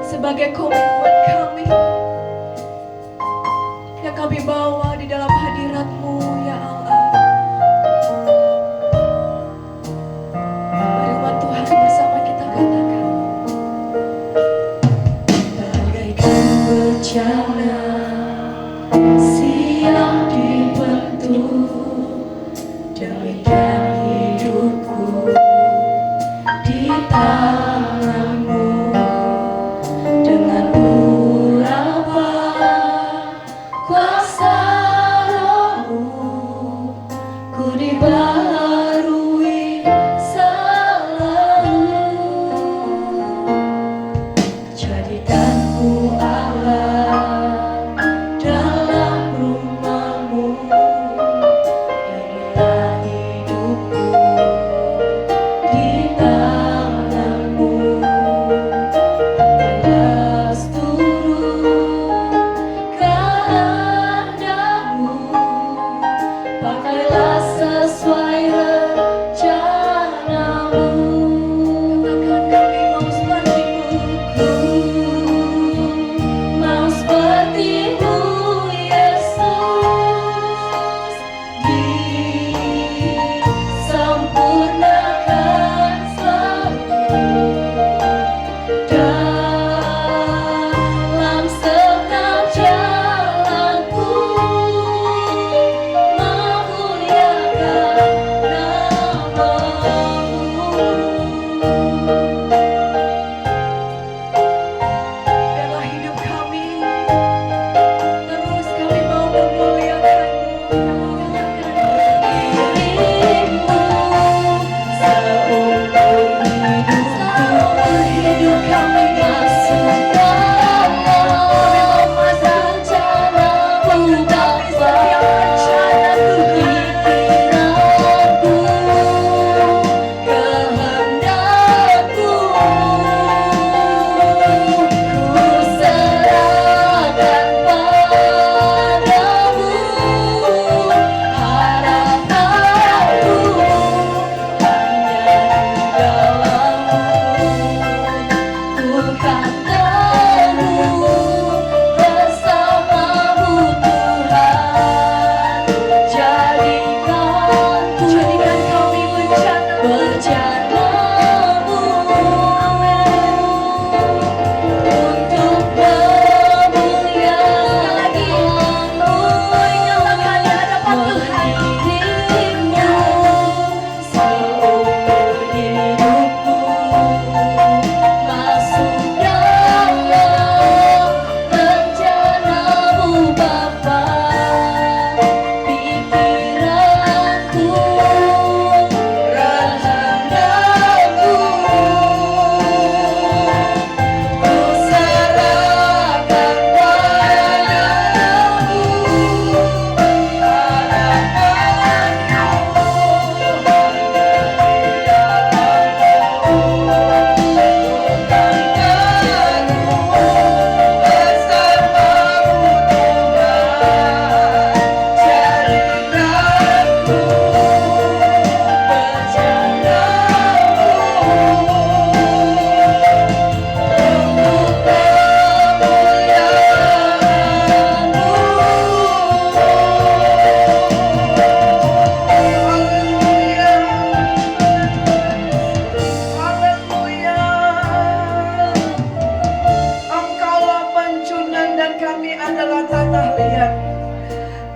sebagai komitmen kami yang kami bawa di dalam hadirat-Mu ya Allah. Firman Tuhan bersama kita katakan, bagaikan bencana siap dibentuk, demikian hidupku di tangan-Mu. Dengan urapa kuasa Roh-Mu, ku dibaharui selalu. Jadikanku Allah dalam rumah-Mu, inilah hidupku di tangan-Mu. Pakailah seluruh kehendak-Mu, pakailah sesuai rencana-Mu.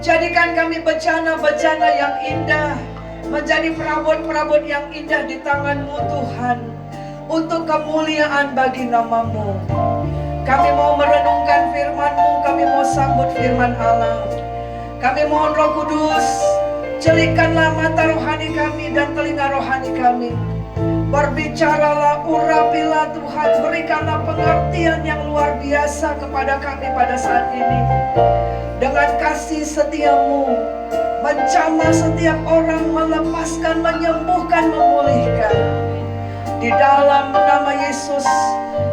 Jadikan kami bejana-bejana yang indah, menjadi perabot-perabot yang indah di tangan-Mu Tuhan, untuk kemuliaan bagi nama-Mu. Kami mau merenungkan firman-Mu, kami mau sambut firman Allah. Kami mohon Roh Kudus, celikkanlah mata rohani kami dan telinga rohani kami. Berbicaralah, urapilah Tuhan, berikanlah pengertian yang luar biasa kepada kami pada saat ini. Dengan kasih setia-Mu, menjamah setiap orang, melepaskan, menyembuhkan, memulihkan. Di dalam nama Yesus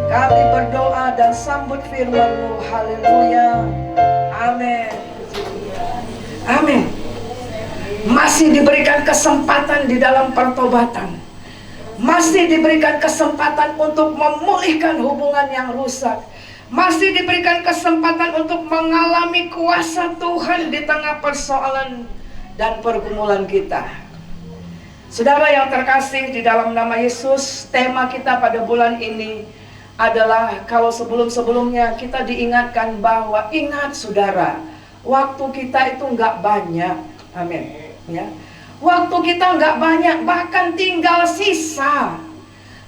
kami berdoa dan sambut firman-Mu. Haleluya. Amin. Amin. Masih diberikan kesempatan di dalam pertobatan. Masih diberikan kesempatan untuk memulihkan hubungan yang rusak. Masih diberikan kesempatan untuk mengalami kuasa Tuhan di tengah persoalan dan pergumulan kita. Saudara yang terkasih di dalam nama Yesus, tema kita pada bulan ini adalah, kalau sebelum-sebelumnya kita diingatkan bahwa ingat saudara, waktu kita itu nggak banyak. Amin. Ya. Waktu kita nggak banyak, bahkan tinggal sisa.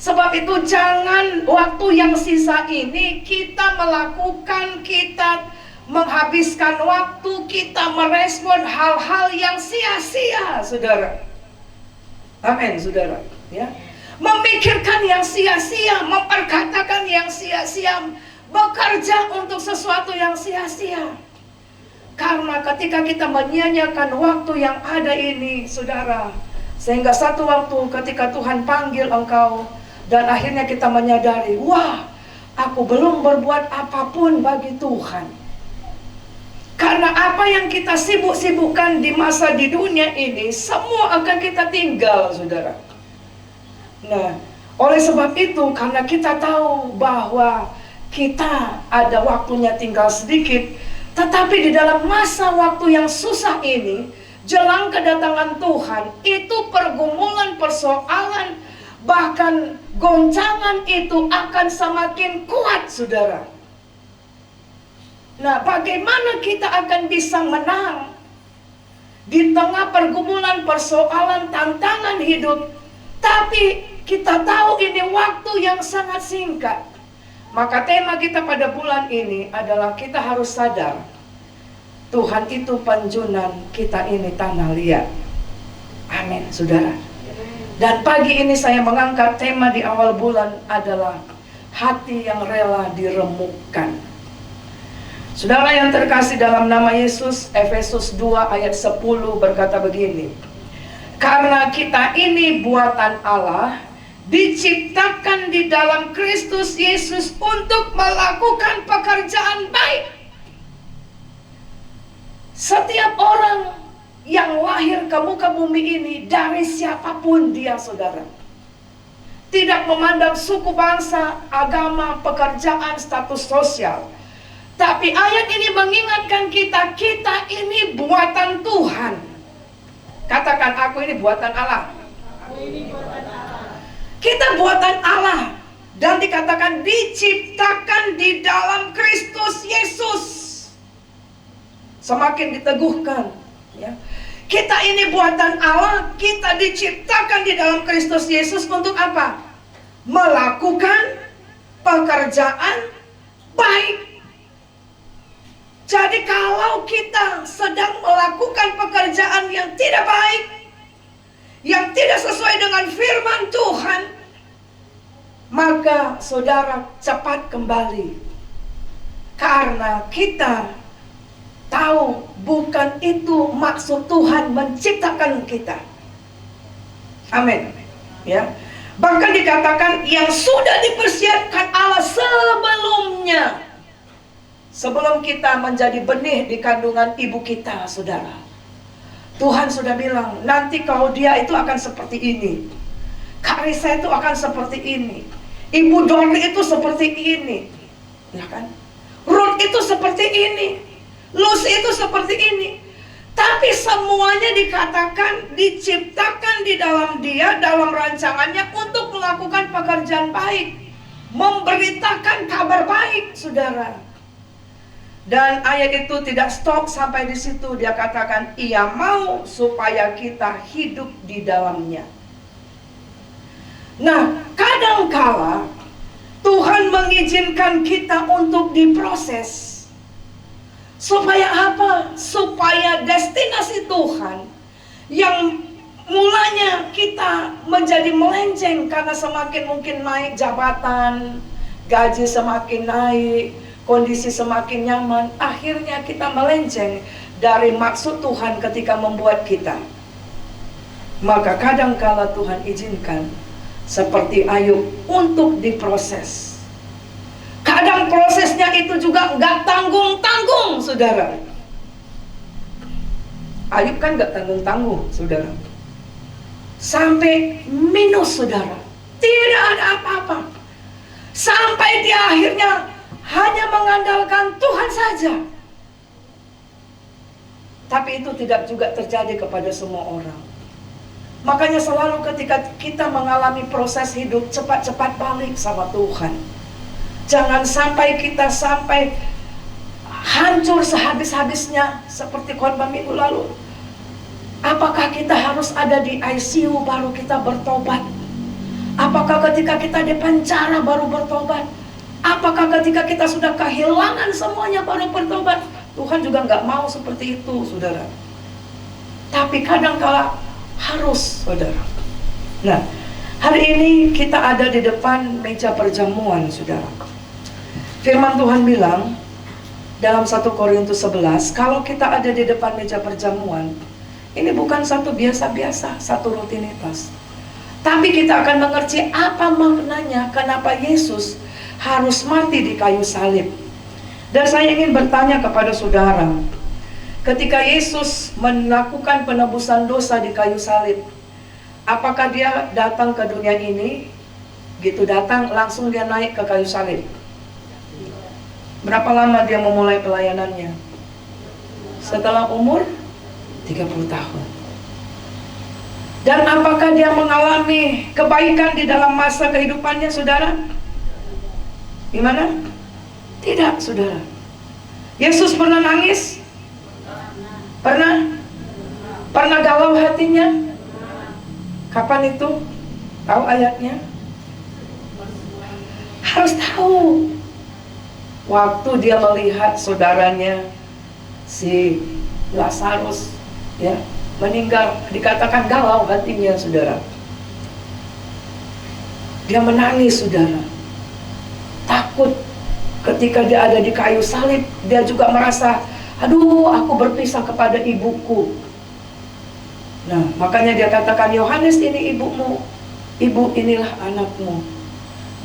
Sebab itu jangan waktu yang sisa ini kita melakukan, kita menghabiskan waktu, kita merespon hal-hal yang sia-sia, saudara. Amin, saudara. Ya. Memikirkan yang sia-sia, memperkatakan yang sia-sia, bekerja untuk sesuatu yang sia-sia. Karena ketika kita menyia-nyiakan waktu yang ada ini, saudara, sehingga satu waktu ketika Tuhan panggil engkau, dan akhirnya kita menyadari, wah, aku belum berbuat apapun bagi Tuhan. Karena apa yang kita sibuk-sibukkan di masa di dunia ini, semua akan kita tinggal, saudara. Nah, oleh sebab itu, karena kita tahu bahwa kita ada waktunya tinggal sedikit, tetapi di dalam masa waktu yang susah ini, jelang kedatangan Tuhan, itu pergumulan, persoalan, bahkan goncangan itu akan semakin kuat, saudara. Nah, bagaimana kita akan bisa menang di tengah pergumulan, persoalan, tantangan hidup, tapi kita tahu ini waktu yang sangat singkat. Maka tema kita pada bulan ini adalah kita harus sadar Tuhan itu panjunan, kita ini tanah liat. Amin, saudara. Dan pagi ini saya mengangkat tema di awal bulan adalah hati yang rela diremukkan. Saudara yang terkasih dalam nama Yesus, Efesus 2 ayat 10 berkata begini, karena kita ini buatan Allah, diciptakan di dalam Kristus Yesus untuk melakukan pekerjaan baik. Setiap orang yang lahir ke muka bumi ini, dari siapapun dia, saudara, tidak memandang suku, bangsa, agama, pekerjaan, status sosial. Tapi ayat ini mengingatkan kita, kita ini buatan Tuhan. Katakan, aku ini buatan Allah. Kita buatan Allah, dan dikatakan diciptakan di dalam Kristus Yesus. Semakin diteguhkan, ya. Kita ini buatan Allah, kita diciptakan di dalam Kristus Yesus untuk apa? Melakukan pekerjaan baik. Jadi kalau kita sedang melakukan pekerjaan yang tidak baik, yang tidak sesuai dengan firman Tuhan, maka saudara cepat kembali. Karena kita tahu bukan itu maksud Tuhan menciptakan kita. Amin. Ya. Bahkan dikatakan yang sudah dipersiapkan Allah sebelumnya. Sebelum kita menjadi benih di kandungan ibu kita, saudara. Tuhan sudah bilang, nanti kalau dia itu akan seperti ini, Kak Risa itu akan seperti ini, Ibu Doni itu seperti ini, ya kan? Ruth itu seperti ini, Lucy itu seperti ini. Tapi semuanya dikatakan diciptakan di dalam dia, dalam rancangannya untuk melakukan pekerjaan baik, memberitakan kabar baik, saudara. Dan ayat itu tidak stop sampai di situ. Dia katakan, Ia mau supaya kita hidup di dalamnya. Nah, kadangkala Tuhan mengizinkan kita untuk diproses. Supaya apa? Supaya destinasi Tuhan yang mulanya kita menjadi melenceng karena semakin mungkin naik jabatan, gaji semakin naik, kondisi semakin nyaman, akhirnya kita melenceng dari maksud Tuhan ketika membuat kita. Maka kadangkala Tuhan izinkan seperti Ayub untuk diproses. Kadang prosesnya itu juga nggak tanggung-tanggung, saudara. Ayub kan nggak tanggung-tanggung, saudara. Sampai minus, saudara. Tidak ada apa-apa. Sampai dia akhirnya hanya mengandalkan Tuhan saja. Tapi itu tidak juga terjadi kepada semua orang. Makanya selalu ketika kita mengalami proses hidup, cepat-cepat balik sama Tuhan. Jangan sampai kita hancur sehabis-habisnya seperti korban minggu lalu. Apakah kita harus ada di ICU baru kita bertobat? Apakah ketika kita di penjara baru bertobat? Apakah ketika kita sudah kehilangan semuanya baru bertobat? Tuhan juga nggak mau seperti itu, saudara. Tapi kadangkala harus, saudara. Nah, hari ini kita ada di depan meja perjamuan, saudara. Firman Tuhan bilang dalam 1 Korintus 11, kalau kita ada di depan meja perjamuan, ini bukan satu biasa-biasa, satu rutinitas. Tapi kita akan mengerti apa maknanya, kenapa Yesus harus mati di kayu salib. Dan saya ingin bertanya kepada saudara, ketika Yesus melakukan penebusan dosa di kayu salib, apakah dia datang ke dunia ini, gitu datang langsung dia naik ke kayu salib? Berapa lama dia memulai pelayanannya? Setelah umur 30 tahun. Dan apakah dia mengalami kebaikan di dalam masa kehidupannya, saudara? Gimana? Tidak, saudara. Yesus pernah nangis? Pernah? Pernah galau hatinya? Kapan itu? Tahu ayatnya? Harus tahu. Waktu dia melihat saudaranya si Lazarus ya meninggal, dikatakan galau hatinya, saudara. Dia menangis, saudara. Takut. Ketika dia ada di kayu salib, dia juga merasa, aduh, aku berpisah kepada ibuku. Nah, makanya dia katakan, Yohanes ini ibumu, ibu inilah anakmu.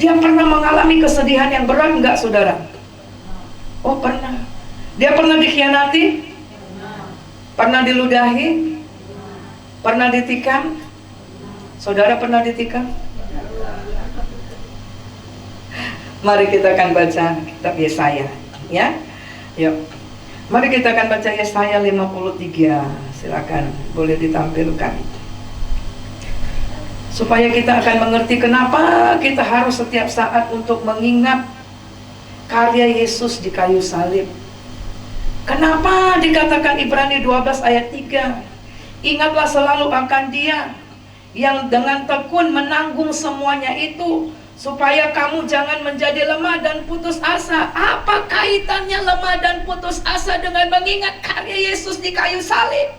Dia pernah mengalami kesedihan yang berat enggak, saudara? Oh, pernah. Dia pernah dikhianati? Pernah diludahi? Pernah ditikam? Saudara pernah ditikam? Mari kita akan baca kitab Yesaya, ya. Yuk. Mari kita akan baca Yesaya 53. Silakan, boleh ditampilkan. Supaya kita akan mengerti kenapa kita harus setiap saat untuk mengingat karya Yesus di kayu salib. Kenapa dikatakan Ibrani 12 ayat 3? Ingatlah selalu akan Dia yang dengan tekun menanggung semuanya itu, supaya kamu jangan menjadi lemah dan putus asa. Apa kaitannya lemah dan putus asa dengan mengingat karya Yesus di kayu salib?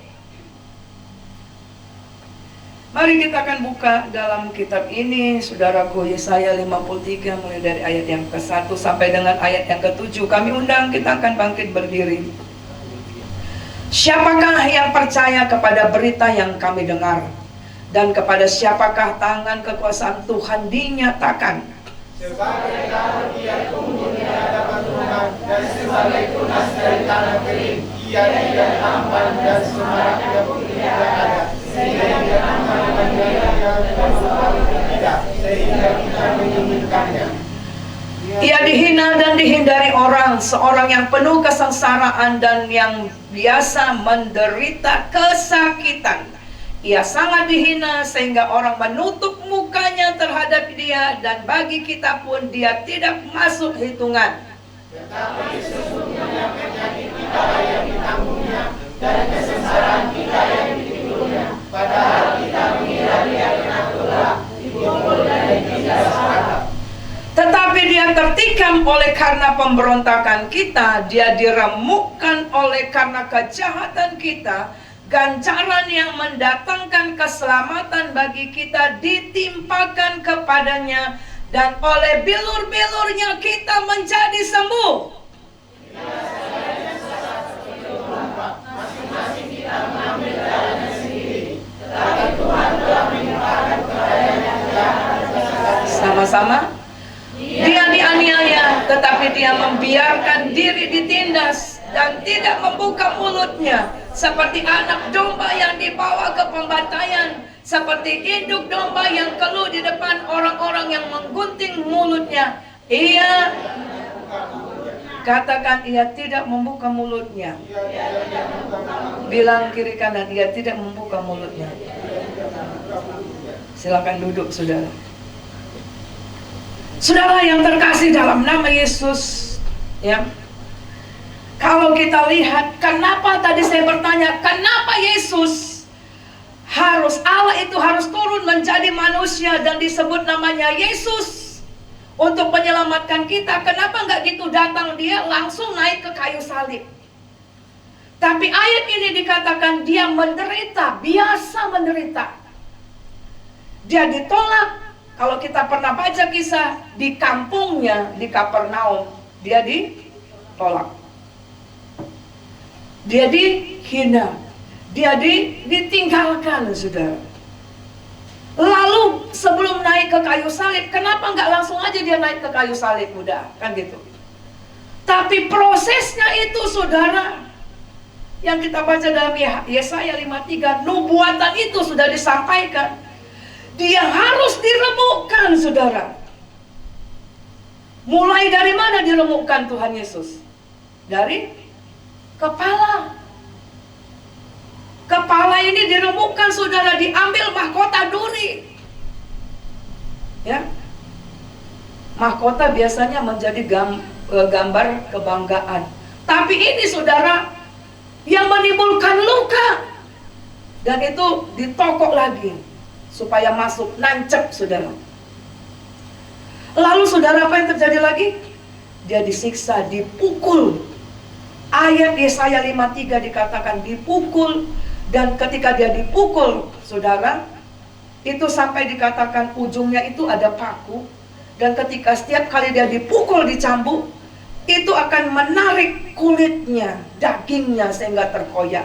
Mari kita akan buka dalam kitab ini, saudaraku, Yesaya 53 mulai dari ayat yang ke-1 sampai dengan ayat yang ke-7. Kami undang kita akan bangkit berdiri. Siapakah yang percaya kepada berita yang kami dengar? Dan kepada siapakah tangan kekuasaan Tuhan dinyatakan? Sebagai daun ia tumbuh di hadapan Tuhan, dan sebagai tunas dari tanah kering, ia tidak tampan dan semaraknya pun tidak ada, sehingga dia aman dan dia dan selalu tidak, sehingga kita menginginkannya. Ia dihina dan dihindari orang, seorang yang penuh kesengsaraan dan yang biasa menderita kesakitan. Ia sangat dihina sehingga orang menutup mukanya terhadap dia, dan bagi kita pun dia tidak masuk hitungan. Tetapi sesungguhnya penyakit kita yang ditanggungnya, dan kesengsaraan kita yang dipikulnya. Padahal kita mengira dia kena tolak, dipukul dan ditindas rata. Tetapi dia tertikam oleh karena pemberontakan kita, dia diremukkan oleh karena kejahatan kita. Ganjaran yang mendatangkan keselamatan bagi kita ditimpakan kepadanya, dan oleh bilur-bilurnya kita menjadi sembuh. Masing-masing kita mengambil jalannya sendiri, tetapi Tuhan telah melimpahkan kepadanya kejahatan. Sama-sama. Dia dianiaya, tetapi dia membiarkan diri ditindas. dan tidak membuka mulutnya, seperti anak domba yang dibawa ke pembantaian, seperti induk domba yang keluh di depan orang-orang yang menggunting mulutnya. Ia, katakan, ia tidak membuka mulutnya. Bilang kiri kanan, ia tidak membuka mulutnya. Silakan duduk, saudara. Saudara yang terkasih dalam nama Yesus, ya. Kalau kita lihat, kenapa tadi saya bertanya, kenapa Yesus Allah itu harus turun menjadi manusia dan disebut namanya Yesus untuk menyelamatkan kita? Kenapa nggak gitu datang dia langsung naik ke kayu salib? Tapi ayat ini dikatakan dia menderita, biasa menderita. Dia ditolak. Kalau kita pernah baca kisah di kampungnya di Kapernaum, dia ditolak. Dia dihina, dia ditinggalkan, saudara. Lalu sebelum naik ke kayu salib, kenapa nggak langsung aja dia naik ke kayu salib, udah kan gitu. Tapi prosesnya itu, saudara, yang kita baca dalam Yesaya 53, nubuatan itu sudah disampaikan. Dia harus diremukkan, saudara. Mulai dari mana diremukkan Tuhan Yesus? Dari kepala. Kepala ini diremukkan, saudara, diambil mahkota duri. Ya. Mahkota biasanya menjadi gambar kebanggaan. Tapi ini, saudara, yang menimbulkan luka. Dan itu ditokok lagi supaya masuk, nancep, saudara. Lalu, saudara, apa yang terjadi lagi? Dia disiksa, dipukul. Ayat Yesaya 53 dikatakan dipukul. Dan ketika dia dipukul, saudara, itu sampai dikatakan ujungnya itu ada paku. Dan ketika setiap kali dia dipukul, dicambuk, itu akan menarik kulitnya, dagingnya sehingga terkoyak.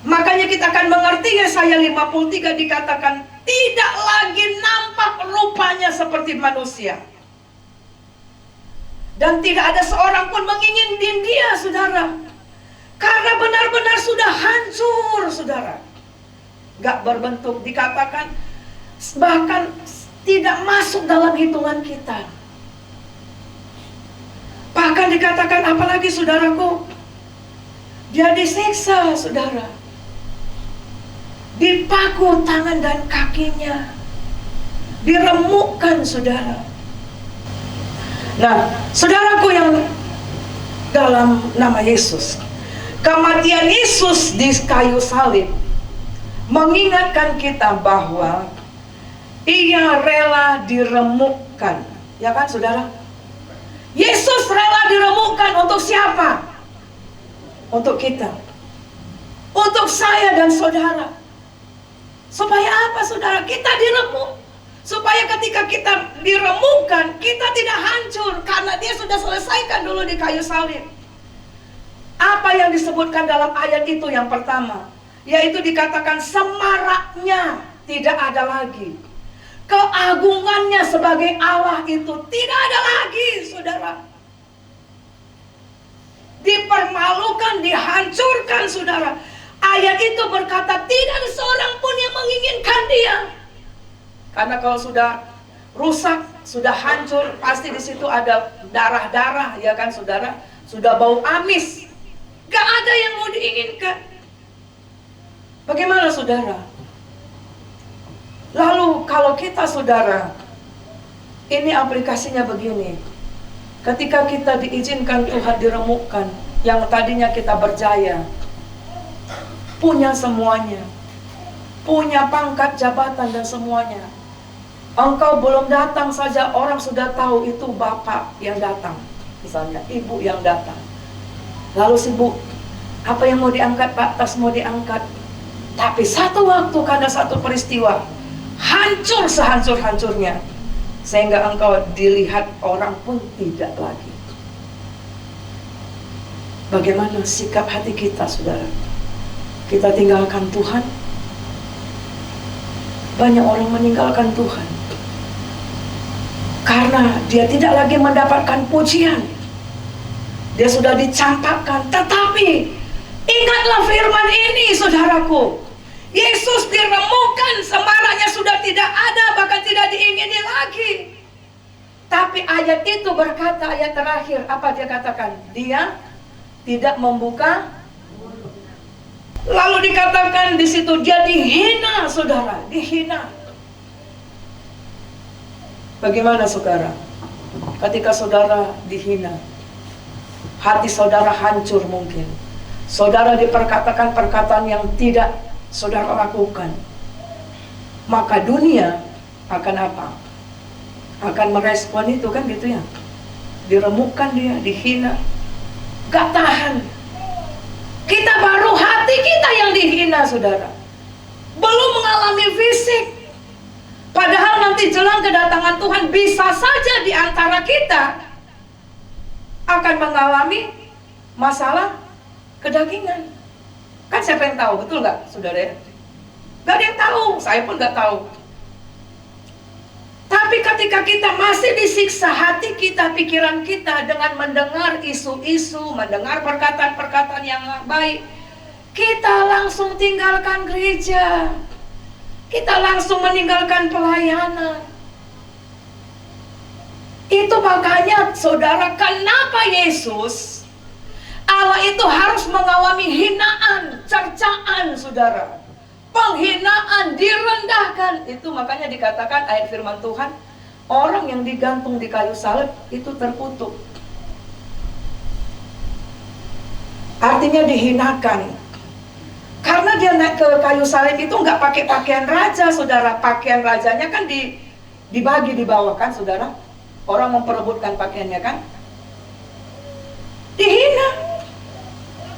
Makanya kita akan mengerti Yesaya 53 dikatakan tidak lagi nampak rupanya seperti manusia. Dan tidak ada seorang pun menginginkan dia, saudara. Karena benar-benar sudah hancur, saudara. Gak berbentuk, dikatakan bahkan tidak masuk dalam hitungan kita. Bahkan dikatakan apalagi, saudaraku, dia disiksa, saudara. Dipaku tangan dan kakinya, diremukkan, saudara. Nah, saudaraku yang dalam nama Yesus, kematian Yesus di kayu salib mengingatkan kita bahwa ia rela diremukkan. Ya kan, saudara? Yesus rela diremukkan untuk siapa? Untuk kita, untuk saya dan saudara. Supaya apa, saudara? Kita diremuk. Supaya ketika kita diremukkan, kita tidak hancur. Karena dia sudah selesaikan dulu di kayu salib. Apa yang disebutkan dalam ayat itu yang pertama? Yaitu dikatakan semaraknya tidak ada lagi. Keagungannya sebagai Allah itu tidak ada lagi, saudara. Dipermalukan, dihancurkan, saudara. Ayat itu berkata tidak ada seorang pun yang menginginkan dia. Karena kalau sudah rusak, sudah hancur, pasti di situ ada darah-darah, ya kan, saudara? Sudah bau amis. Gak ada yang mau diinginkan. Bagaimana, saudara? Lalu kalau kita, saudara, ini aplikasinya begini. Ketika kita diizinkan Tuhan diremukkan, yang tadinya kita berjaya, punya semuanya, punya pangkat, jabatan dan semuanya, engkau belum datang saja orang sudah tahu itu bapak yang datang, misalnya ibu yang datang. Lalu sibuk, apa yang mau diangkat, Pak? Tas mau diangkat. Tapi satu waktu karena satu peristiwa, hancur sehancur-hancurnya, sehingga engkau dilihat orang pun tidak lagi. Bagaimana sikap hati kita, saudara? Kita tinggalkan Tuhan. Banyak orang meninggalkan Tuhan karena dia tidak lagi mendapatkan pujian. Dia sudah dicampakkan, tetapi Tetapi ingatlah firman ini, saudaraku. Yesus diremukkan, semaraknya sudah tidak ada, bahkan tidak diingini lagi. Tapi ayat itu berkata, ayat terakhir, apa dia katakan? Dia tidak membuka. Lalu dikatakan di situ dia dihina, saudara, dihina. Bagaimana saudara? Ketika saudara dihina, hati saudara hancur mungkin. Saudara diperkatakan perkataan yang tidak saudara lakukan. Maka dunia akan apa? Akan merespon itu kan gitu ya. Diremukkan dia, dihina. Gak tahan. Kita baru hati kita yang dihina, saudara. Belum mengalami fisik. Padahal nanti jelang kedatangan Tuhan bisa saja di antara kita akan mengalami masalah kedagingan. Kan siapa yang tahu, betul nggak, saudara ya? Gak ada yang tahu, saya pun nggak tahu. Tapi ketika kita masih disiksa hati kita, pikiran kita dengan mendengar isu-isu, mendengar perkataan-perkataan yang baik, kita langsung tinggalkan gereja. Kita langsung meninggalkan pelayanan. Itu makanya saudara, kenapa Yesus Allah itu harus mengalami hinaan, cercaan, saudara. Penghinaan, direndahkan. Itu makanya dikatakan ayat firman Tuhan, orang yang digantung di kayu salib itu terkutuk. Artinya dihinakan. Karena dia naik ke kayu salib itu nggak pakai pakaian raja, saudara. Pakaian rajanya kan dibagi di bawah kan, saudara. Orang memperebutkan pakaiannya kan. Dihina.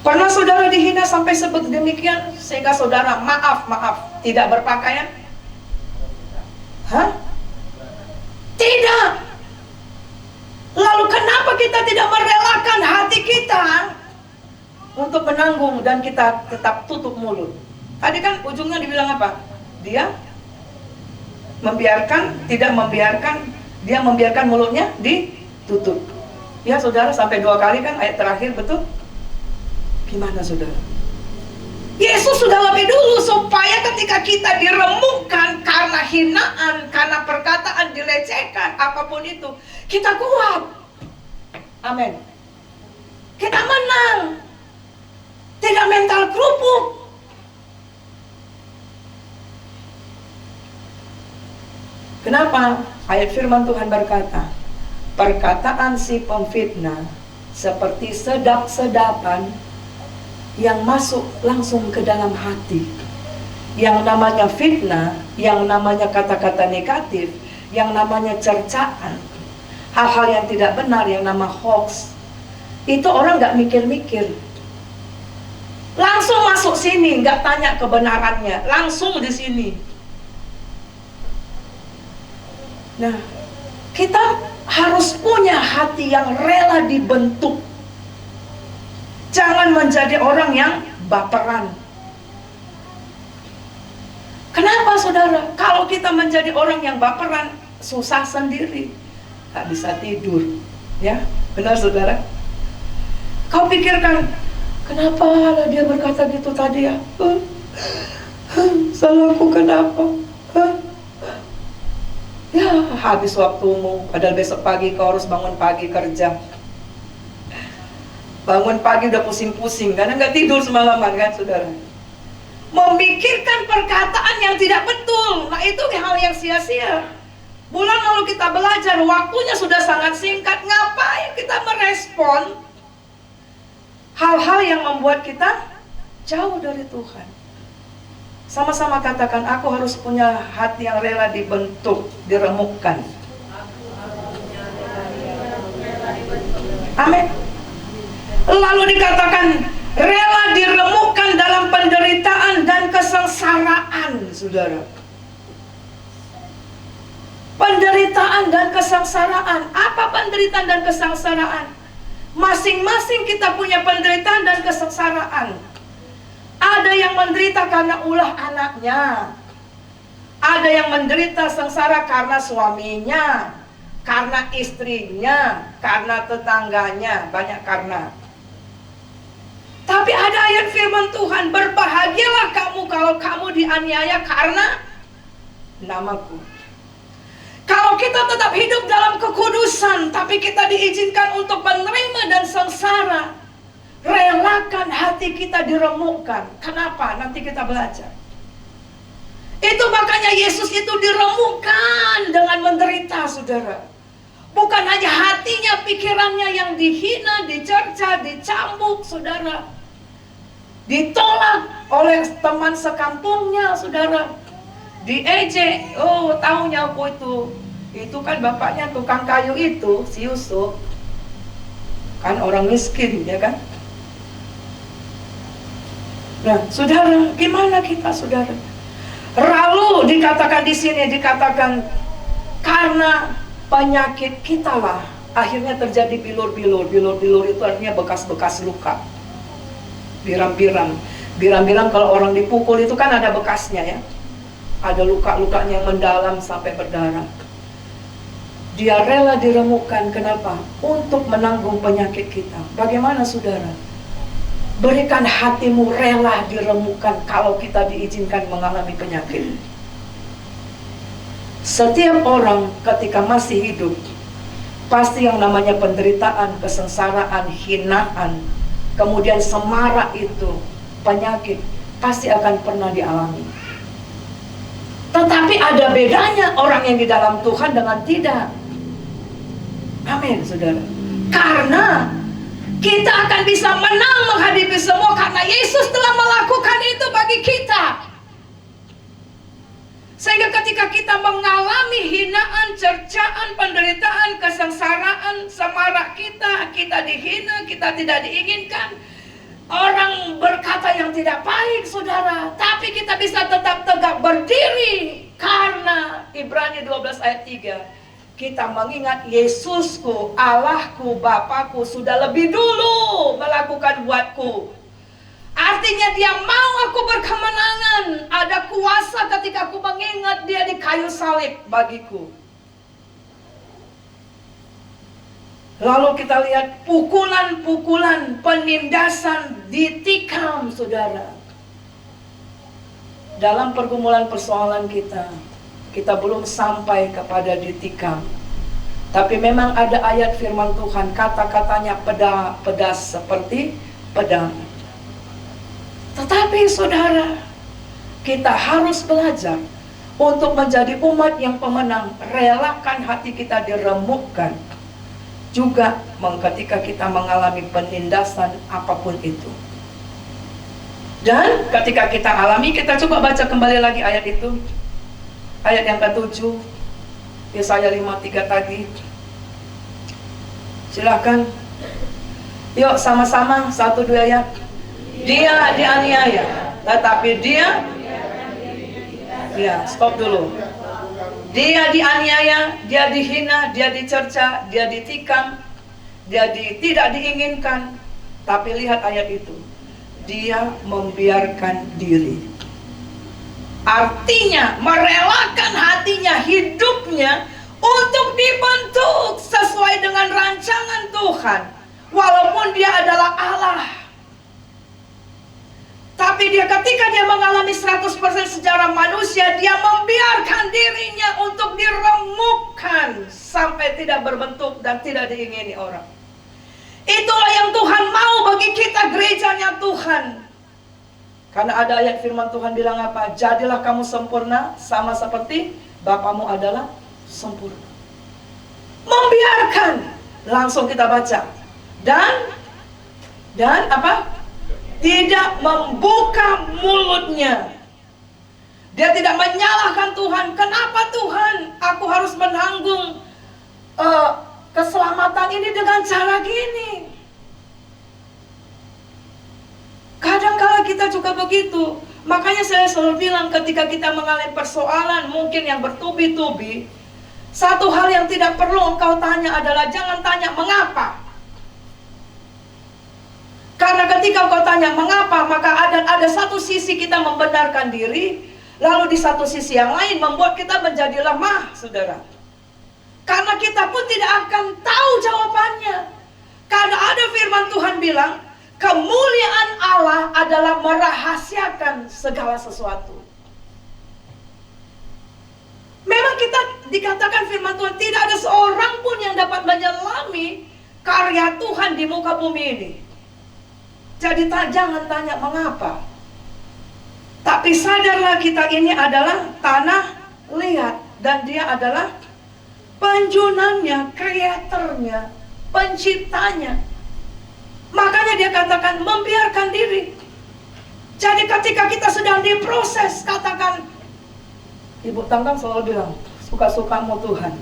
Pernah saudara dihina sampai seperti demikian sehingga saudara maaf tidak berpakaian? Hah? Tidak. Lalu kenapa kita tidak merelakan hati kita untuk menanggung dan kita tetap tutup mulut? Tadi kan ujungnya dibilang apa? Dia tidak membiarkan, dia membiarkan mulutnya ditutup. Ya saudara, sampai 2 kali kan ayat terakhir, betul? Gimana saudara? Yesus sudah lebih dulu supaya ketika kita diremukkan karena hinaan, karena perkataan dilecehkan, apapun itu, kita kuat. Amin. Kita menang. Tidak mental kerupuk. Kenapa? Ayat firman Tuhan berkata, perkataan si pemfitnah seperti sedap-sedapan yang masuk langsung ke dalam hati. Yang namanya fitnah, yang namanya kata-kata negatif, yang namanya cercaan, hal-hal yang tidak benar, yang nama hoax, itu orang gak mikir-mikir, langsung masuk sini, gak tanya kebenarannya, langsung di sini. Nah, kita harus punya hati yang rela dibentuk. Jangan menjadi orang yang baperan. Kenapa saudara? Kalau kita menjadi orang yang baperan, susah sendiri, gak bisa tidur. Ya, benar saudara? Kau pikirkan, kenapa dia berkata gitu tadi ya? Salahku kenapa? Ya, habis waktumu. Padahal besok pagi kau harus bangun pagi kerja. Bangun pagi udah pusing-pusing karena nggak tidur semalaman kan saudara. Memikirkan perkataan yang tidak betul, nah itu hal yang sia-sia. Bulan lalu kita belajar, waktunya sudah sangat singkat. Ngapain kita merespon hal-hal yang membuat kita jauh dari Tuhan? Sama-sama katakan, aku harus punya hati yang rela dibentuk, diremukkan. Amin. Lalu dikatakan rela diremukkan dalam penderitaan dan kesengsaraan, saudara. Penderitaan dan kesengsaraan. Apa penderitaan dan kesengsaraan? Masing-masing kita punya penderitaan dan kesengsaraan. Ada yang menderita karena ulah anaknya. Ada yang menderita sengsara karena suaminya, karena istrinya, karena tetangganya, banyak karena. firman Tuhan, berbahagialah kamu kalau kamu dianiaya karena namaku. Kalau kita tetap hidup dalam kekudusan, tapi kita diizinkan untuk menerima dan sengsara, relakan hati kita diremukkan. Kenapa? Nanti kita belajar. Itu makanya Yesus itu diremukkan dengan menderita, saudara. Bukan hanya hatinya, pikirannya yang dihina, dicerca, dicambuk, saudara. Ditolak oleh teman sekampungnya, saudara. Diejek, oh taunya aku itu kan bapaknya tukang kayu itu, si Yusuf. Kan orang miskin, ya kan? Nah, saudara, gimana kita, saudara? Lalu dikatakan di sini, dikatakan karena penyakit kita lah akhirnya terjadi bilur-bilur. Bilur-bilur itu artinya bekas-bekas luka. Biram-biram. Biram-biram kalau orang dipukul itu kan ada bekasnya, ya. Ada luka-lukanya yang mendalam sampai berdarah. Dia rela diremukkan, kenapa? Untuk menanggung penyakit kita. Bagaimana, saudara? Berikan hatimu rela diremukkan kalau kita diizinkan mengalami penyakit. Setiap orang ketika masih hidup, pasti yang namanya penderitaan, kesengsaraan, hinaan, kemudian semarak itu, penyakit, pasti akan pernah dialami. Tetapi ada bedanya orang yang di dalam Tuhan dengan tidak. Amin, saudara. Karena kita akan bisa menang menghadapi semua karena Yesus telah melakukan itu bagi kita. Sehingga ketika kita mengalami hinaan, cercaan, penderitaan, kesengsaraan, semarak kita dihina, kita tidak diinginkan, orang berkata yang tidak baik, saudara, tapi kita bisa tetap tegak berdiri karena Ibrani 12 ayat 3. Kita mengingat Yesusku, Allahku, Bapakku sudah lebih dulu melakukan buatku. Artinya dia mau aku berkemenangan. Ada kuasa ketika aku mengingat dia di kayu salib bagiku. Lalu kita lihat pukulan-pukulan, penindasan, ditikam, saudara. Dalam pergumulan persoalan kita belum sampai kepada ditikam. Tapi memang ada ayat firman Tuhan, kata-katanya pedas seperti pedang. Tetapi saudara, kita harus belajar untuk menjadi umat yang pemenang. Relakan hati kita diremukkan. Juga ketika kita mengalami penindasan apapun itu. Dan ketika kita alami, kita coba baca kembali lagi ayat itu. Ayat yang ke-7, Yesaya 53 tadi. Silakan. Yuk sama-sama 1-2 ayat. Dia dianiaya, tetapi dia stop dulu. Dia dianiaya, dia dihina, dia dicerca, dia ditikam, dia tidak diinginkan. Tapi lihat ayat itu. Dia membiarkan diri. Artinya merelakan hatinya, hidupnya untuk dibentuk sesuai dengan rancangan Tuhan. Walaupun dia adalah Allah, tapi ketika dia mengalami 100% sejarah manusia, dia membiarkan dirinya untuk diremukkan sampai tidak berbentuk dan tidak diingini orang. Itulah yang Tuhan mau bagi kita, gerejanya Tuhan. Karena ada ayat firman Tuhan bilang apa? Jadilah kamu sempurna sama seperti Bapamu adalah sempurna. Membiarkan. Langsung kita baca. Dan apa? Tidak membuka mulutnya. Dia tidak menyalahkan Tuhan. Kenapa Tuhan? Aku harus menanggung keselamatan ini dengan cara gini. Kadang-kala kita juga begitu. Makanya saya selalu bilang ketika kita mengalami persoalan mungkin yang bertubi-tubi, satu hal yang tidak perlu engkau tanya adalah jangan tanya mengapa. Karena ketika engkau tanya mengapa, maka ada satu sisi kita membenarkan diri, lalu di satu sisi yang lain membuat kita menjadi lemah, saudara. Karena kita pun tidak akan tahu jawabannya. Karena ada firman Tuhan bilang, Kemuliaan Allah adalah merahasiakan segala sesuatu. Memang kita dikatakan firman Tuhan, tidak ada seorang pun yang dapat menyelami karya Tuhan di muka bumi ini. Jadi jangan tanya mengapa. Tapi sadarlah kita ini adalah tanah liat. Dan dia adalah penjunannya, kreatornya, penciptanya. Makanya dia katakan membiarkan diri. Jadi ketika kita sedang diproses, katakan, Ibu Tangkang selalu bilang, suka-sukamu Tuhan.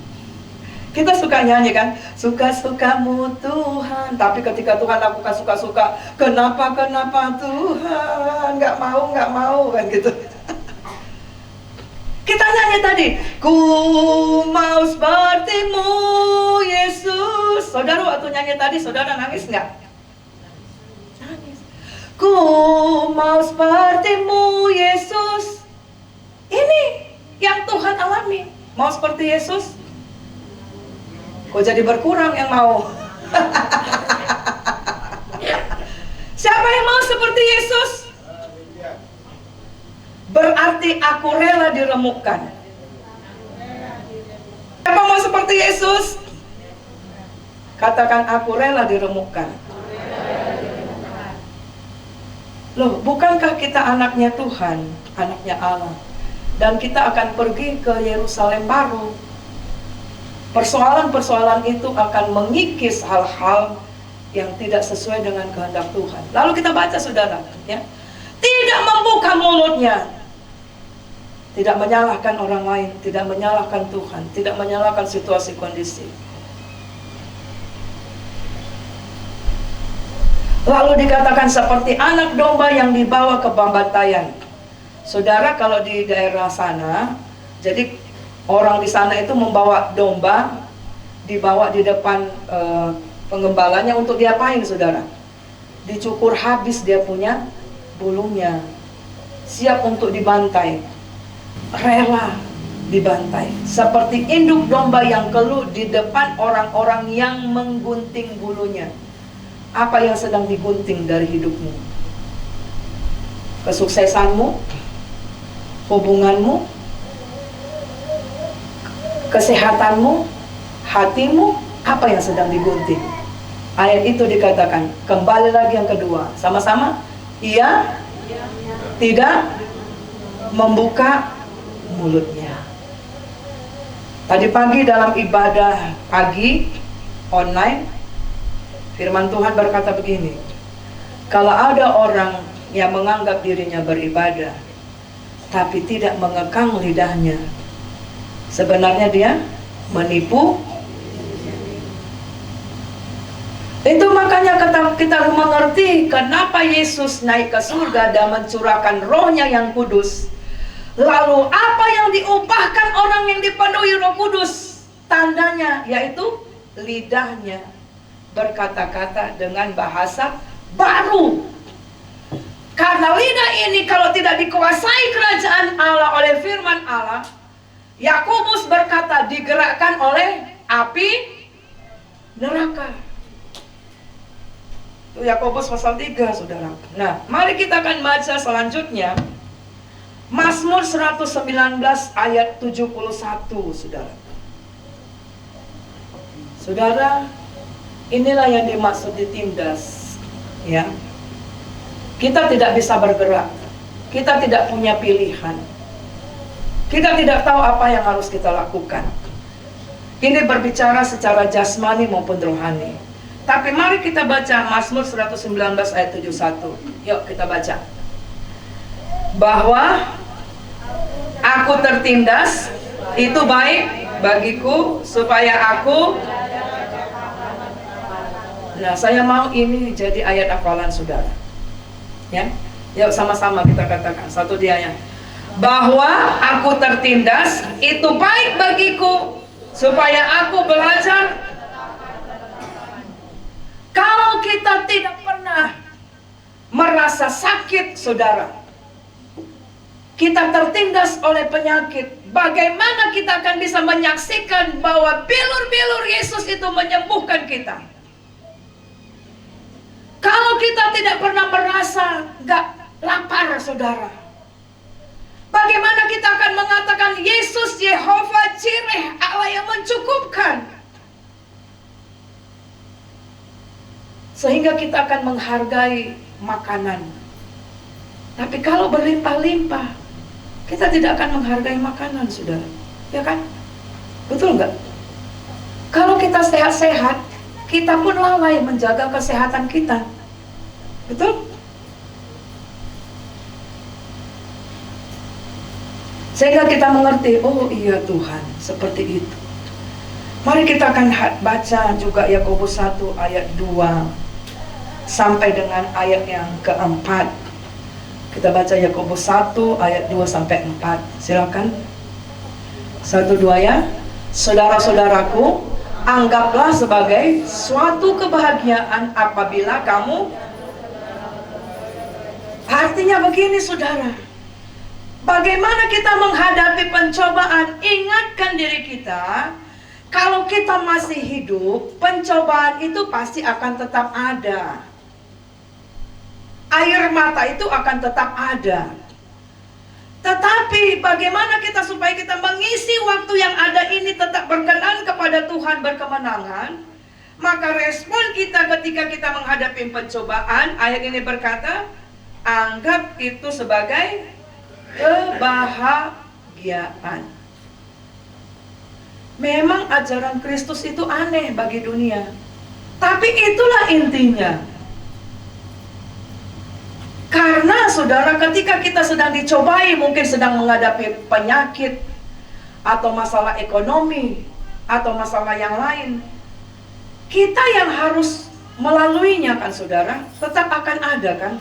Kita suka nyanyi kan, suka-sukamu Tuhan. Tapi ketika Tuhan lakukan suka-suka, kenapa Tuhan, nggak mau kan gitu. Kita nyanyi tadi, ku mau sepertimu Yesus. Saudara waktu nyanyi tadi, saudara nangis nggak? Nangis. Ku mau sepertimu Yesus. Ini yang Tuhan alami. Mau seperti Yesus? Kok jadi berkurang yang mau? Siapa yang mau seperti Yesus? Berarti aku rela diremukkan. Siapa mau seperti Yesus? Katakan aku rela diremukkan. Loh, bukankah kita anaknya Tuhan, anaknya Allah? Dan kita akan pergi ke Yerusalem baru. Persoalan-persoalan itu akan mengikis hal-hal yang tidak sesuai dengan kehendak Tuhan. Lalu kita baca saudara, ya. Tidak membuka mulutnya. Tidak menyalahkan orang lain, tidak menyalahkan Tuhan, tidak menyalahkan situasi kondisi. Lalu dikatakan seperti anak domba yang dibawa ke pembantaian. Saudara, kalau di daerah sana, jadi orang di sana itu membawa domba, dibawa di depan penggembalanya untuk diapain saudara? Dicukur habis dia punya bulunya, siap untuk dibantai. Rela dibantai seperti induk domba yang keluh di depan orang-orang yang menggunting bulunya. Apa yang sedang digunting dari hidupmu? Kesuksesanmu, hubunganmu, kesehatanmu, hatimu, apa yang sedang digunting? Ayat itu dikatakan, kembali lagi yang kedua, sama-sama, ia tidak membuka mulutnya. Tadi pagi dalam ibadah pagi online, firman Tuhan berkata begini, kalau ada orang yang menganggap dirinya beribadah tapi tidak mengekang lidahnya, sebenarnya dia menipu. Itu makanya kita mengerti kenapa Yesus naik ke surga dan mencurahkan rohnya yang kudus. Lalu apa yang diupahkan orang yang dipenuhi Roh Kudus? Tandanya yaitu lidahnya berkata-kata dengan bahasa baru. Karena lidah ini kalau tidak dikuasai kerajaan Allah oleh firman Allah, Yakobus berkata digerakkan oleh api neraka. Itu Yakobus pasal 3 saudara. Nah, mari kita akan baca selanjutnya Mazmur 119 ayat 71 saudara. Saudara, inilah yang dimaksud ditindas, ya. Kita tidak bisa bergerak. Kita tidak punya pilihan. Kita tidak tahu apa yang harus kita lakukan. Ini berbicara secara jasmani maupun rohani. Tapi mari kita baca Mazmur 119 ayat 71. Yuk kita baca. Bahwa aku tertindas, itu baik bagiku supaya aku. Nah, saya mau ini jadi ayat hafalan saudara. Ya, yuk sama-sama kita katakan satu dianya. Bahwa aku tertindas, itu baik bagiku supaya aku belajar. Kalau kita tidak pernah merasa sakit saudara, kita tertindas oleh penyakit, bagaimana kita akan bisa menyaksikan bahwa bilur-bilur Yesus itu menyembuhkan kita? Kalau Kalau kita tidak pernah merasa gak lapar, saudara, bagaimana kita akan mengatakan Yesus Yehova Jireh, Allah yang mencukupkan? Sehingga kita akan menghargai makanan. Tapi kalau berlimpah-limpah, kita tidak akan menghargai makanan, saudara. Ya kan? Betul nggak? Kalau kita sehat-sehat, kita pun lalai menjaga kesehatan kita. Betul? Sehingga kita mengerti, oh iya Tuhan, seperti itu. Mari kita akan baca juga Yakobus 1 ayat 2 sampai dengan ayat yang keempat. Kita baca Yakobus 1 ayat 2 sampai 4. Silakan. 1-2 ya. Saudara-saudaraku, anggaplah sebagai suatu kebahagiaan apabila kamu. Artinya begini, saudara. Bagaimana kita menghadapi pencobaan? Ingatkan diri kita, kalau kita masih hidup, pencobaan itu pasti akan tetap ada. Air mata itu akan tetap ada. Tetapi bagaimana kita supaya kita mengisi waktu yang ada ini tetap berkenan kepada Tuhan, berkemenangan? Maka respon kita ketika kita menghadapi pencobaan, ayat ini berkata, anggap itu sebagai kebahagiaan. Memang ajaran Kristus itu aneh bagi dunia, tapi itulah intinya. Karena saudara, ketika kita sedang dicobai, mungkin sedang menghadapi penyakit atau masalah ekonomi atau masalah yang lain, kita yang harus melaluinya kan saudara, tetap akan ada kan.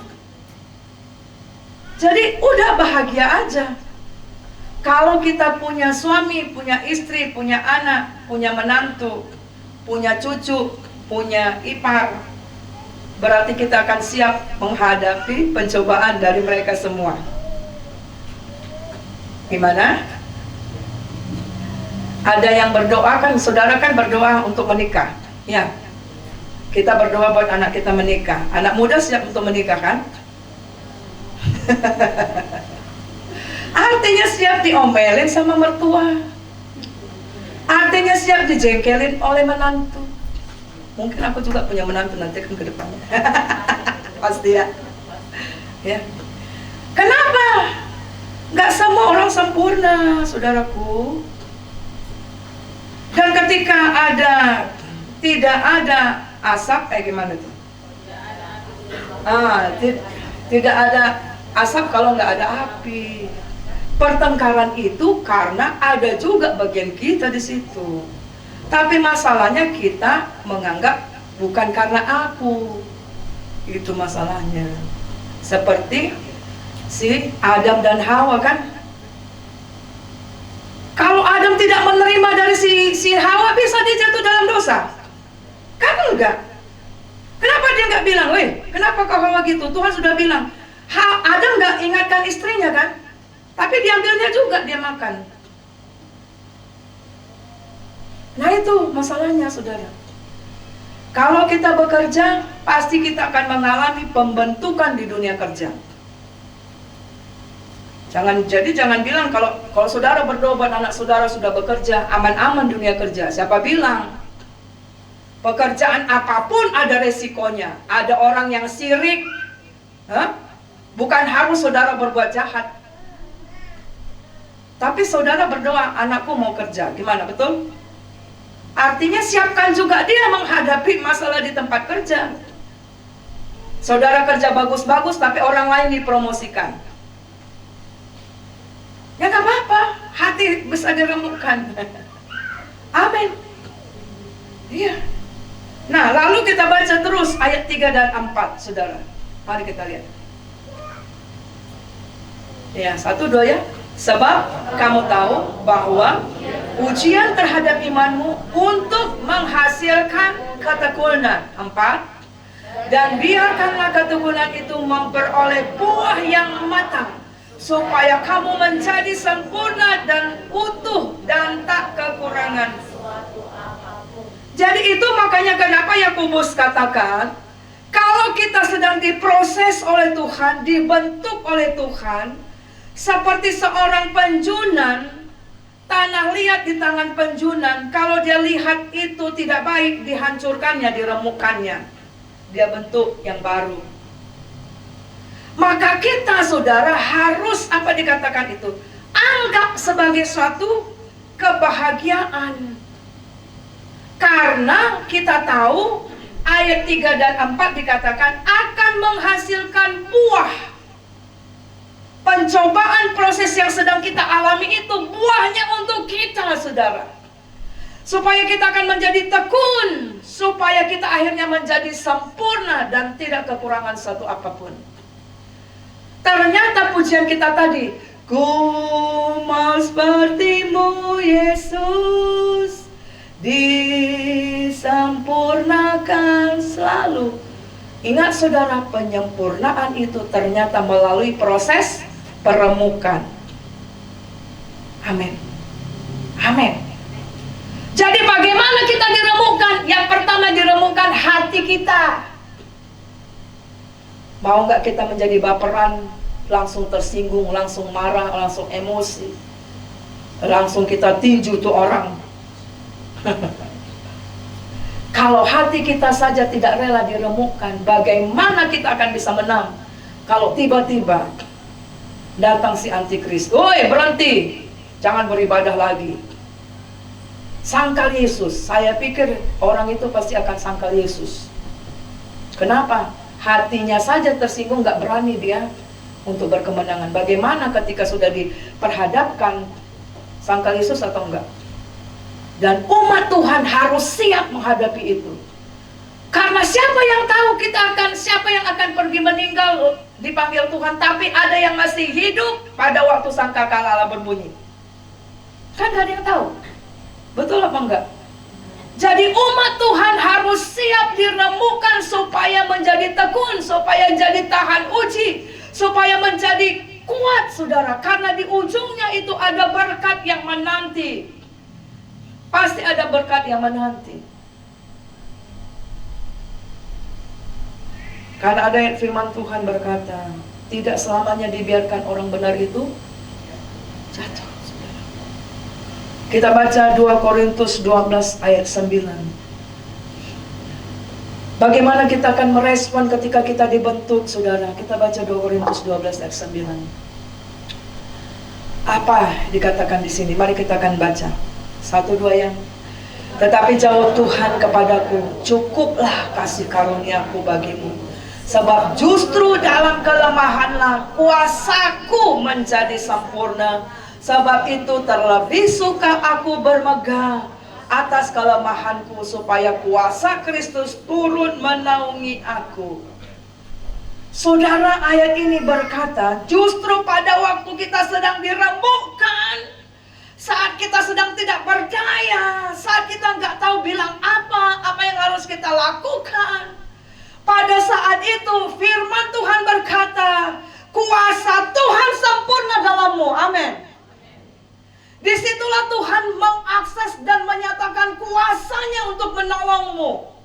Jadi udah bahagia aja. Kalau kita punya suami, punya istri, punya anak, punya menantu, punya cucu, punya ipar, berarti kita akan siap menghadapi pencobaan dari mereka semua. Gimana? Ada yang berdoa kan, saudara kan berdoa untuk menikah. Ya, kita berdoa buat anak kita menikah. Anak muda siap untuk menikah kan? Artinya siap diomelin sama mertua. Artinya siap dijengkelin oleh menantu. Mungkin aku juga punya menantu nanti kan ke depannya. Pasti ya. Ya. Kenapa? Gak semua orang sempurna, saudaraku. Dan ketika tidak ada asap, gimana tuh? Tidak ada asap kalau nggak ada api. Pertengkaran itu karena ada juga bagian kita di situ. Tapi masalahnya kita menganggap bukan karena aku. Itu masalahnya. Seperti si Adam dan Hawa kan. Kalau Adam tidak menerima dari si Hawa, bisa dia jatuh dalam dosa? Kan enggak. Kenapa dia nggak bilang, weh, kenapa kau Hawa gitu? Tuhan sudah bilang. Adam nggak ingatkan istrinya kan? Tapi diambilnya juga, dia makan. Nah itu masalahnya saudara. Kalau kita bekerja, pasti kita akan mengalami pembentukan di dunia kerja. Jangan bilang kalau saudara berdoa buat anak saudara sudah bekerja, aman-aman dunia kerja. Siapa bilang? Pekerjaan apapun ada resikonya. Ada orang yang sirik. Bukan harus saudara berbuat jahat. Tapi saudara berdoa, anakku mau kerja. Gimana, betul? Artinya siapkan juga dia menghadapi masalah di tempat kerja. Saudara kerja bagus-bagus, tapi orang lain dipromosikan. Ya gak apa-apa, hati bisa diremukkan. Amin. Iya. Nah, lalu kita baca terus ayat 3 dan 4, saudara. Mari kita lihat. Ya, 1, 2 ya. Sebab kamu tahu bahwa ujian terhadap imanmu untuk menghasilkan ketekunan. 4. Dan biarkanlah ketekunan itu memperoleh buah yang matang, supaya kamu menjadi sempurna dan utuh dan tak kekurangan. Jadi itu makanya kenapa Yakobus katakan, Kalau kita sedang diproses oleh Tuhan, dibentuk oleh Tuhan, seperti seorang penjunan, tanah liat di tangan penjunan, kalau dia lihat itu tidak baik, dihancurkannya, diremukkannya. Dia bentuk yang baru. Maka kita, saudara, harus apa dikatakan itu? Anggap sebagai suatu kebahagiaan. Karena kita tahu ayat 3 dan 4 dikatakan akan menghasilkan buah. Pencobaan proses yang sedang kita alami itu buahnya untuk kita, saudara. Supaya kita akan menjadi tekun, supaya kita akhirnya menjadi sempurna dan tidak kekurangan satu apapun. Ternyata pujian kita tadi, ku mau sepertimu Yesus, disempurnakan selalu. Ingat saudara, penyempurnaan itu ternyata melalui proses peremukan. Amin. Amin. Jadi bagaimana kita diremukan? Yang pertama diremukan hati kita. Mau nggak kita menjadi baperan, langsung tersinggung, langsung marah, langsung emosi, langsung kita tinju tuh orang. Kalau hati kita saja tidak rela diremukkan, bagaimana kita akan bisa menang? Kalau tiba-tiba datang si antikris, woi berhenti, jangan beribadah lagi. Sangkal Yesus, saya pikir orang itu pasti akan sangkal Yesus. Kenapa? Hatinya saja tersinggung, nggak berani dia untuk berkemenangan. Bagaimana ketika sudah diperhadapkan sangkal Yesus atau enggak? Dan umat Tuhan harus siap menghadapi itu. Karena siapa yang tahu siapa yang akan pergi meninggal dipanggil Tuhan, tapi ada yang masih hidup pada waktu sangkakala berbunyi. Kan gak ada yang tahu. Betul apa enggak? Jadi umat Tuhan harus siap diremukkan supaya menjadi tekun, supaya jadi tahan uji, supaya menjadi kuat, saudara. Karena di ujungnya itu ada berkat yang menanti. Pasti ada berkat yang menanti. Karena ada ayat firman Tuhan berkata, tidak selamanya dibiarkan orang benar itu jatuh. Kita baca 2 Korintus 12 ayat 9. Bagaimana kita akan merespon ketika kita dibentuk, saudara? Kita baca 2 Korintus 12 ayat 9. Apa dikatakan di sini? Mari kita akan baca. 1, 2 yang. Tetapi jawab Tuhan kepadaku, cukuplah kasih karuniaku bagimu. Sebab justru dalam kelemahanlah kuasaku menjadi sempurna. Sebab itu terlebih suka aku bermegah atas kelemahanku, supaya kuasa Kristus turun menaungi aku. Saudara, ayat ini berkata, justru pada waktu kita sedang diremukkan, saat kita sedang tidak berdaya, saat kita nggak tahu bilang apa yang harus kita lakukan, pada saat itu firman Tuhan berkata, kuasa Tuhan sempurna dalammu. Amin. Disitulah Tuhan mengakses dan menyatakan kuasanya untuk menolongmu,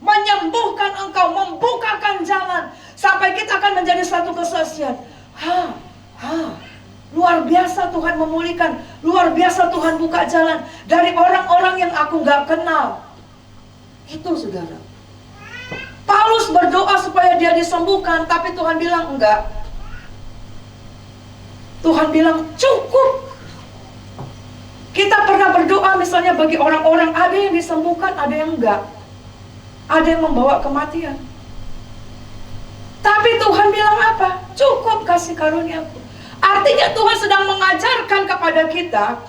menyembuhkan engkau, membukakan jalan, sampai kita akan menjadi satu kesaksian. Luar biasa Tuhan memulihkan, luar biasa Tuhan buka jalan dari orang-orang yang aku gak kenal. Itu saudara. Paulus berdoa supaya dia disembuhkan, tapi Tuhan bilang enggak. Tuhan bilang cukup. Kita pernah berdoa misalnya bagi orang-orang, ada yang disembuhkan, ada yang enggak. Ada yang membawa kematian. Tapi Tuhan bilang apa? Cukup kasih karuniaku. Artinya Tuhan sedang mengajarkan kepada kita,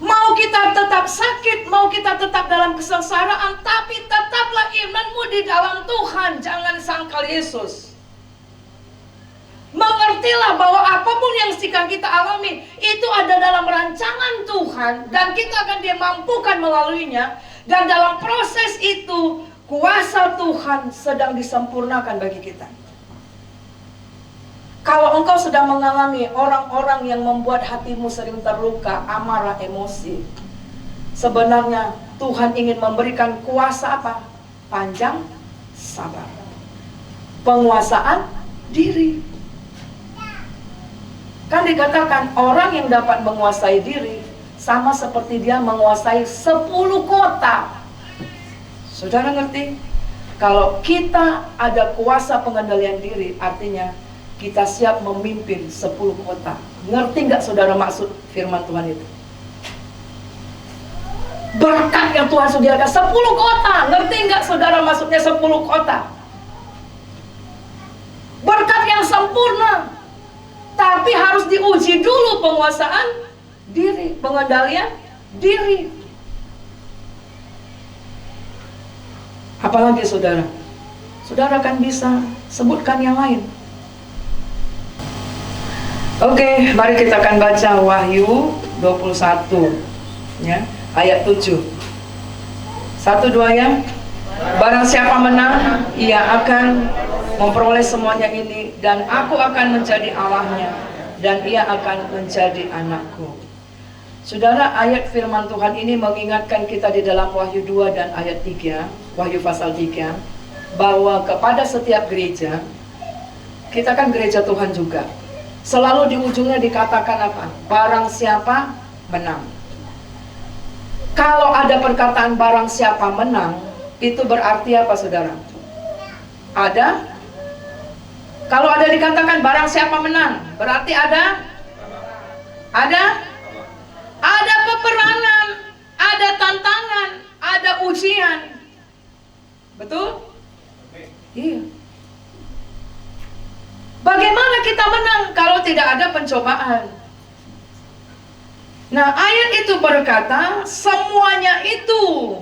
mau kita tetap sakit, mau kita tetap dalam kesengsaraan, tapi tetaplah imanmu di dalam Tuhan. Jangan sangkal Yesus. Mengertilah bahwa apapun yang sedang kita alami itu ada dalam rancangan Tuhan, dan kita akan dimampukan melaluinya. Dan dalam proses itu kuasa Tuhan sedang disempurnakan bagi kita. Kalau engkau sedang mengalami orang-orang yang membuat hatimu sering terluka, amarah, emosi, sebenarnya Tuhan ingin memberikan kuasa apa? Panjang sabar. penguasaan diri. Kan dikatakan orang yang dapat menguasai diri sama seperti dia menguasai 10 kota. Saudara ngerti? Kalau kita ada kuasa pengendalian diri, artinya kita siap memimpin 10 kota. Ngerti nggak saudara maksud firman Tuhan itu? Berkat yang Tuhan sediakan 10 kota. Ngerti nggak saudara maksudnya 10 kota? Berkat yang sempurna. Tapi harus diuji dulu penguasaan diri, pengendalian diri. Apalagi saudara? Saudara kan bisa sebutkan yang lain. Oke, mari kita akan baca Wahyu 21 ya, ayat 7. 1, 2 ya. Barang siapa menang, ia akan memperoleh semuanya ini, dan aku akan menjadi Allahnya, dan ia akan menjadi anakku. Saudara, ayat firman Tuhan ini mengingatkan kita di dalam Wahyu 2 dan ayat 3, Wahyu pasal 3, bahwa kepada setiap gereja, kita kan gereja Tuhan juga, selalu di ujungnya dikatakan apa? Barang siapa menang. Kalau ada perkataan barang siapa menang, itu berarti apa saudara? Kalau ada dikatakan barang siapa menang, berarti ada peperangan, ada tantangan, ada ujian. Betul? Iya. Bagaimana kita menang kalau tidak ada pencobaan? Nah, ayat itu berkata, semuanya itu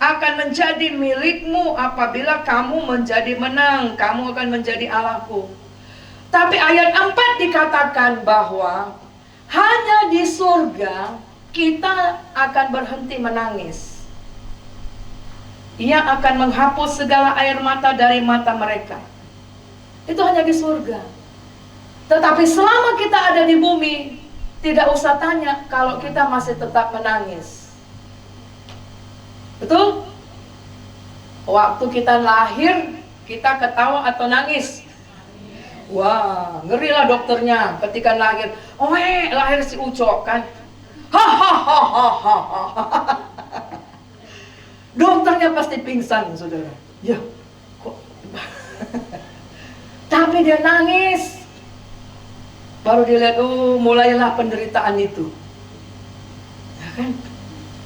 akan menjadi milikmu apabila kamu menjadi menang. Kamu akan menjadi Allahku. Tapi ayat 4 dikatakan bahwa hanya di surga kita akan berhenti menangis. Ia akan menghapus segala air mata dari mata mereka. Itu hanya di surga. Tetapi selama kita ada di bumi, tidak usah tanya kalau kita masih tetap menangis. Betul? Waktu kita lahir, kita ketawa atau nangis? Wah, ngerilah dokternya ketika lahir. Lahir si Ucok kan. Hahaha. Dokternya pasti pingsan, saudara. Ya, kok. Tapi dia nangis. Baru dilihat, mulailah penderitaan itu. Ya kan?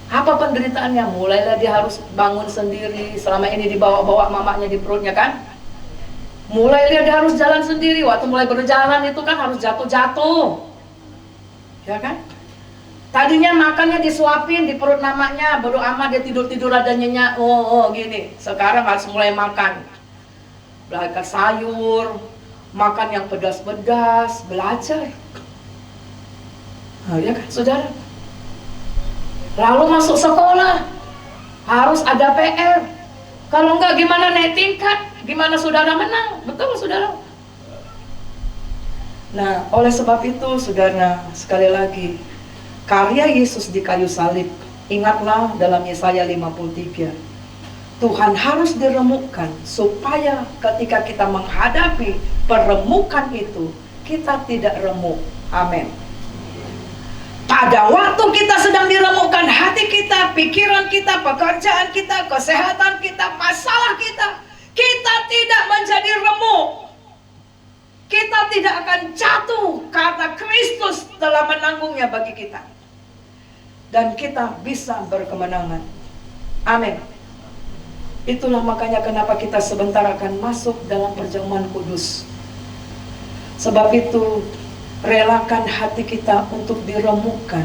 Apa penderitaannya? Mulailah dia harus bangun sendiri. Selama ini dibawa-bawa mamanya di perutnya kan. Mulailah dia harus jalan sendiri. Waktu mulai berjalan itu kan harus jatuh-jatuh. Ya kan? Tadinya makannya disuapin di perut mamanya, bodo amat dia tidur-tidur ada nyenyak. Gini. Sekarang harus mulai makan. Belajar sayur, makan yang pedas-pedas, belajar. Ya kan, saudara? Lalu masuk sekolah, harus ada PR. Kalau enggak gimana naik tingkat? Gimana saudara menang? Betul saudara? Nah, oleh sebab itu saudara, sekali lagi, karya Yesus di kayu salib, ingatlah dalam Yesaya 53, Tuhan harus diremukkan supaya ketika kita menghadapi peremukan itu, kita tidak remuk. Amin. Pada waktu kita sedang diremukkan hati kita, pikiran kita, pekerjaan kita, kesehatan kita, masalah kita, kita tidak menjadi remuk. Kita tidak akan jatuh karena Kristus telah menanggungnya bagi kita. Dan kita bisa berkemenangan. Amin. Itulah makanya kenapa kita sebentar akan masuk dalam perjamuan kudus. Sebab itu, relakan hati kita untuk diremukkan.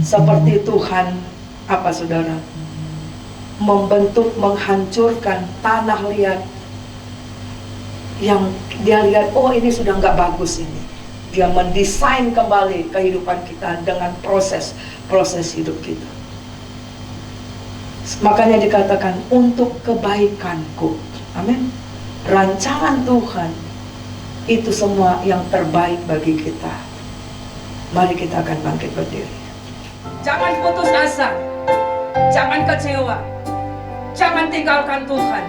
Seperti Tuhan, apa saudara? Membentuk, menghancurkan tanah liat. Yang dia lihat, ini sudah nggak bagus ini. Dia mendesain kembali kehidupan kita dengan proses hidup kita. Makanya dikatakan untuk kebaikanku. Amin. Rancangan Tuhan itu semua yang terbaik bagi kita. Mari kita akan bangkit berdiri. Jangan putus asa. Jangan kecewa. Jangan tinggalkan Tuhan.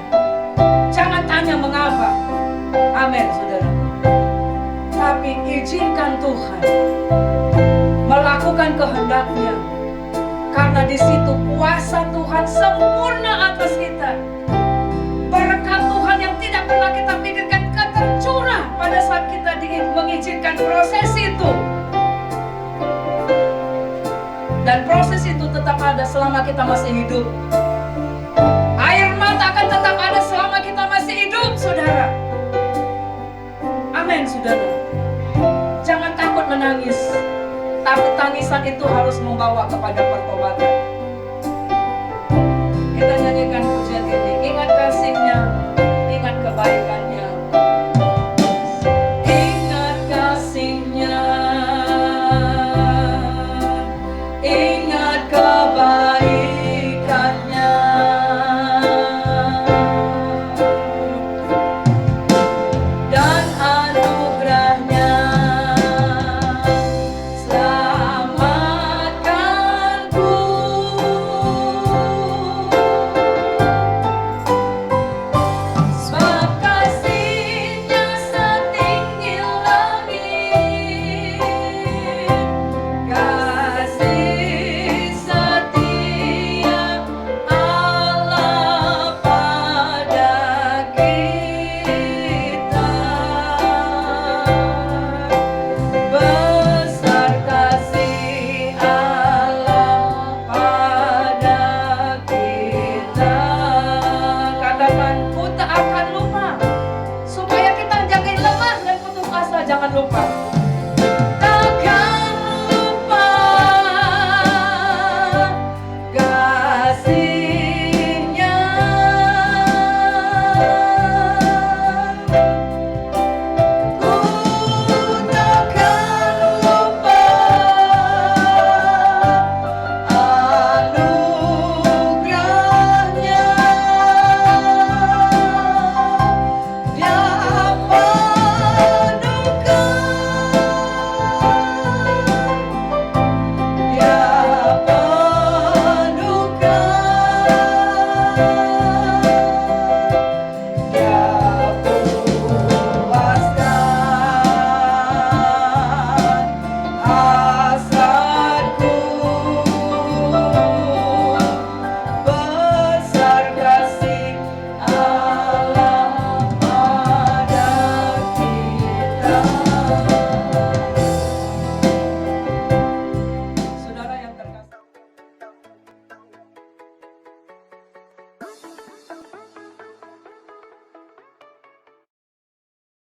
Jangan tanya mengapa. Amin, saudara. Tapi izinkan Tuhan melakukan kehendak-Nya. Karena di situ kuasa Tuhan sempurna atas kita. Berkat Tuhan yang tidak pernah kita pikirkan tercurah pada saat kita mengizinkan proses itu. Dan proses itu tetap ada selama kita masih hidup. Air mata akan tetap ada selama kita masih hidup, saudara. Amin, saudara. Jangan takut menangis, tapi tangisan itu harus membawa kepada pertobatan. Kita nyanyikan pujian ini. Ingat kasih-Nya, ingat kebaikan-Nya. Ingat kasih-Nya, ingat kebaikan-Nya. Dan anugerah-Nya selamatkanku. Sebab kasih-Nya setinggi langit, kasih setia Allah pada kita. Besar kasih Allah pada kita. Katakan, ku tak akan lupa. Supaya kita jangan lemah dan putus asa, jangan lupa.